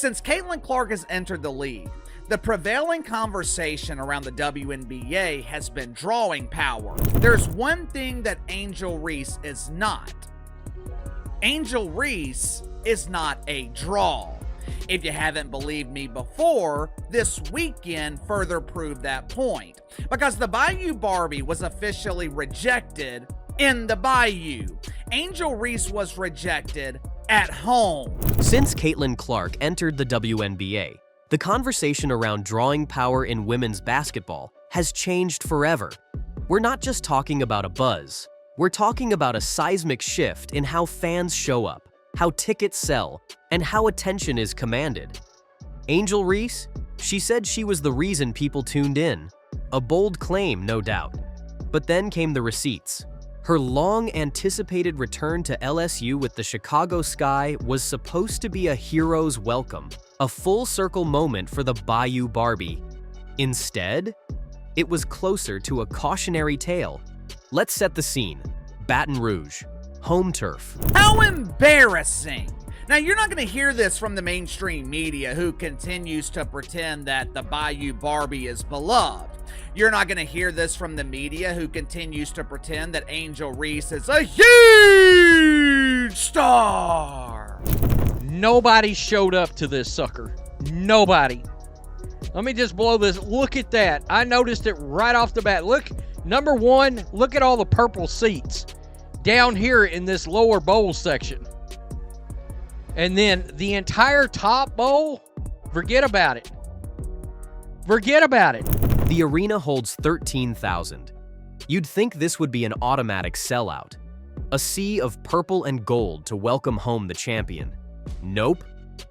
Since Caitlin Clark has entered the league, the prevailing conversation around the WNBA has been drawing power. There's one thing that Angel Reese is not. Angel Reese is not a draw. If you haven't believed me before, this weekend further proved that point, because the Bayou Barbie was officially rejected in the Bayou. Angel Reese was rejected at home. Since Caitlin Clark entered the WNBA, the conversation around drawing power in women's basketball has changed forever. We're not just talking about a buzz. We're talking about a seismic shift in how fans show up, how tickets sell, and how attention is commanded. Angel Reese? She said she was the reason people tuned in. A bold claim, no doubt. But then came the receipts. Her long-anticipated return to LSU with the Chicago Sky was supposed to be a hero's welcome, a full-circle moment for the Bayou Barbie. Instead, it was closer to a cautionary tale. Let's set the scene. Baton Rouge, home turf. How embarrassing! Now, you're not going to hear this from the mainstream media, who continues to pretend that the Bayou Barbie is beloved. You're not going to hear this from the media, who continues to pretend that Angel Reese is a huge star. Nobody showed up to this sucker. Nobody. Let me just blow this. Look at that. I noticed it right off the bat. Look, number one, look at all the purple seats down here in this lower bowl section. And then the entire top bowl, forget about it. Forget about it. The arena holds 13,000. You'd think this would be an automatic sellout. A sea of purple and gold to welcome home the champion. Nope.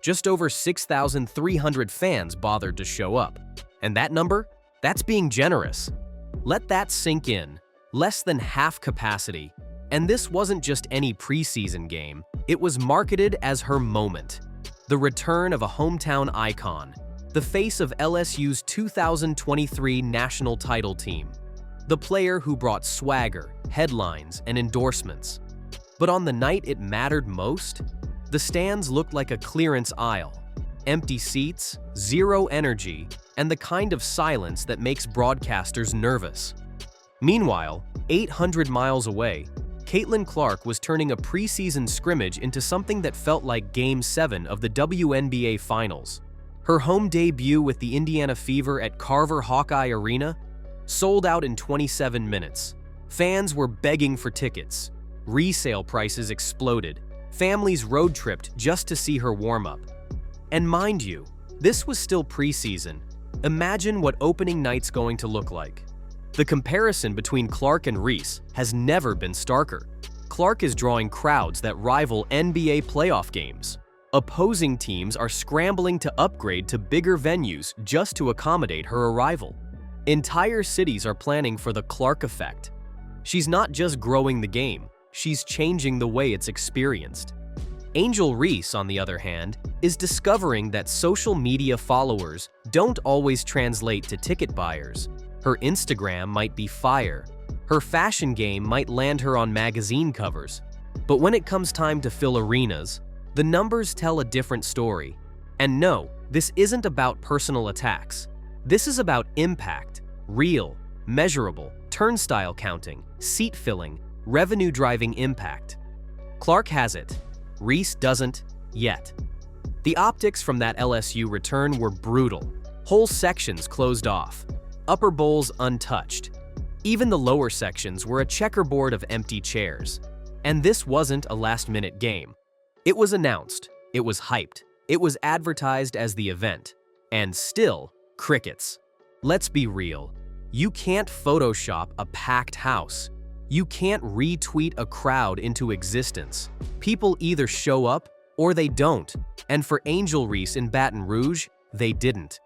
Just over 6,300 fans bothered to show up. And that number? That's being generous. Let that sink in. Less than half capacity. And this wasn't just any preseason game. It was marketed as her moment. The return of a hometown icon. The face of LSU's 2023 national title team. The player who brought swagger, headlines, and endorsements. But on the night it mattered most, the stands looked like a clearance aisle. Empty seats, zero energy, and the kind of silence that makes broadcasters nervous. Meanwhile, 800 miles away, Caitlin Clark was turning a preseason scrimmage into something that felt like Game 7 of the WNBA Finals. Her home debut with the Indiana Fever at Carver Hawkeye Arena sold out in 27 minutes. Fans were begging for tickets. Resale prices exploded. Families road-tripped just to see her warm up. And mind you, this was still preseason. Imagine what opening night's going to look like. The comparison between Clark and Reese has never been starker. Clark is drawing crowds that rival NBA playoff games. Opposing teams are scrambling to upgrade to bigger venues just to accommodate her arrival. Entire cities are planning for the Clark effect. She's not just growing the game, she's changing the way it's experienced. Angel Reese, on the other hand, is discovering that social media followers don't always translate to ticket buyers. Her Instagram might be fire. Her fashion game might land her on magazine covers. But when it comes time to fill arenas, the numbers tell a different story. And no, this isn't about personal attacks. This is about impact, real, measurable, turnstile counting, seat filling, revenue-driving impact. Clark has it. Reese doesn't yet. The optics from that LSU return were brutal. Whole sections closed off. Upper bowls untouched. Even the lower sections were a checkerboard of empty chairs. And this wasn't a last-minute game. It was announced, it was hyped, it was advertised as the event, and still, crickets. Let's be real, you can't Photoshop a packed house. You can't retweet a crowd into existence. People either show up or they don't, and for Angel Reese in Baton Rouge, they didn't.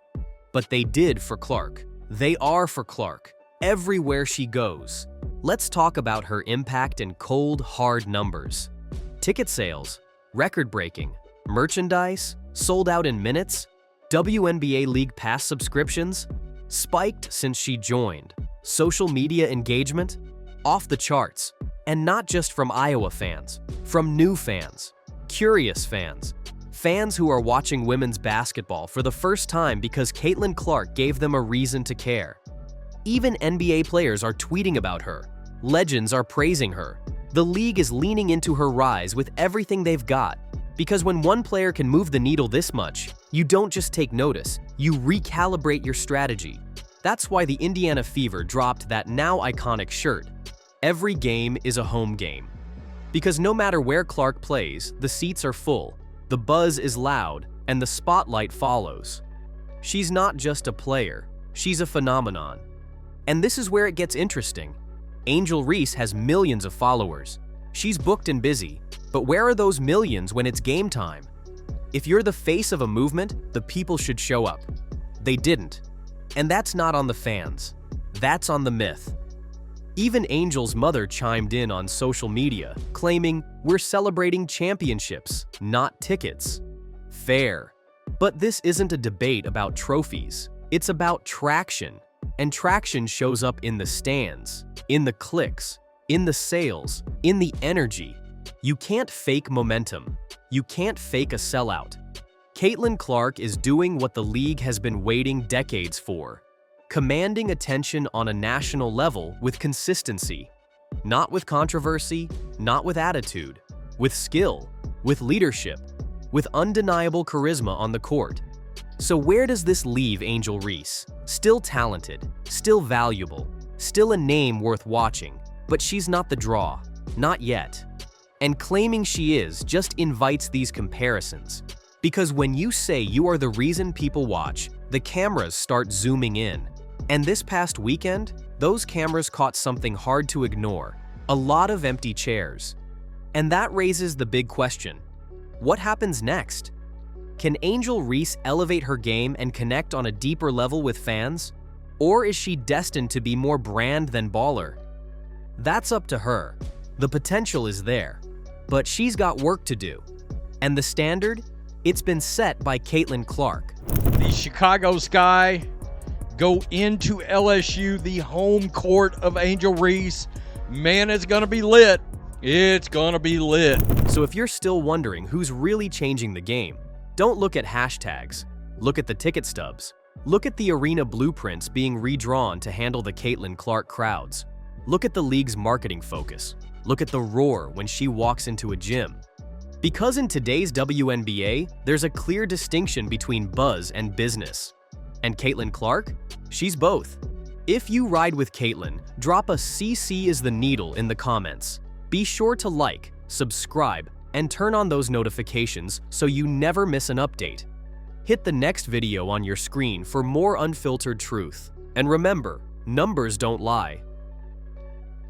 But they did for Clark. They are for Clark, everywhere she goes. Let's talk about her impact in cold, hard numbers. Ticket sales, record-breaking. Merchandise, sold out in minutes. WNBA League Pass subscriptions, spiked since she joined. Social media engagement, off the charts. And not just from Iowa fans, from new fans, curious fans, Fans who are watching women's basketball for the first time because Caitlin Clark gave them a reason to care. Even NBA players are tweeting about her. Legends are praising her. The league is leaning into her rise with everything they've got. Because when one player can move the needle this much, you don't just take notice, you recalibrate your strategy. That's why the Indiana Fever dropped that now iconic shirt. Every game is a home game. Because no matter where Clark plays, the seats are full, the buzz is loud, and the spotlight follows. She's not just a player, she's a phenomenon. And this is where it gets interesting. Angel Reese has millions of followers. She's booked and busy, but where are those millions when it's game time? If you're the face of a movement, the people should show up. They didn't. And that's not on the fans. That's on the myth. Even Angel's mother chimed in on social media, claiming, "We're celebrating championships, not tickets." Fair. But this isn't a debate about trophies. It's about traction. And traction shows up in the stands, in the clicks, in the sales, in the energy. You can't fake momentum. You can't fake a sellout. Caitlin Clark is doing what the league has been waiting decades for. Commanding attention on a national level with consistency. Not with controversy, not with attitude. With skill, with leadership, with undeniable charisma on the court. So where does this leave Angel Reese? Still talented, still valuable, still a name worth watching, but she's not the draw. Not yet. And claiming she is just invites these comparisons. Because when you say you are the reason people watch, the cameras start zooming in. And this past weekend, those cameras caught something hard to ignore. A lot of empty chairs. And that raises the big question. What happens next? Can Angel Reese elevate her game and connect on a deeper level with fans? Or is she destined to be more brand than baller? That's up to her. The potential is there. But she's got work to do. And the standard? It's been set by Caitlin Clark. The Chicago Sky go into LSU, the home court of Angel Reese. Man, it's going to be lit. It's going to be lit. So if you're still wondering who's really changing the game, don't look at hashtags. Look at the ticket stubs. Look at the arena blueprints being redrawn to handle the Caitlin Clark crowds. Look at the league's marketing focus. Look at the roar when she walks into a gym. Because in today's WNBA, there's a clear distinction between buzz and business. And Caitlin Clark? She's both. If you ride with Caitlin, drop a CC is the needle in the comments. Be sure to like, subscribe, and turn on those notifications so you never miss an update. Hit the next video on your screen for more unfiltered truth. And remember, numbers don't lie.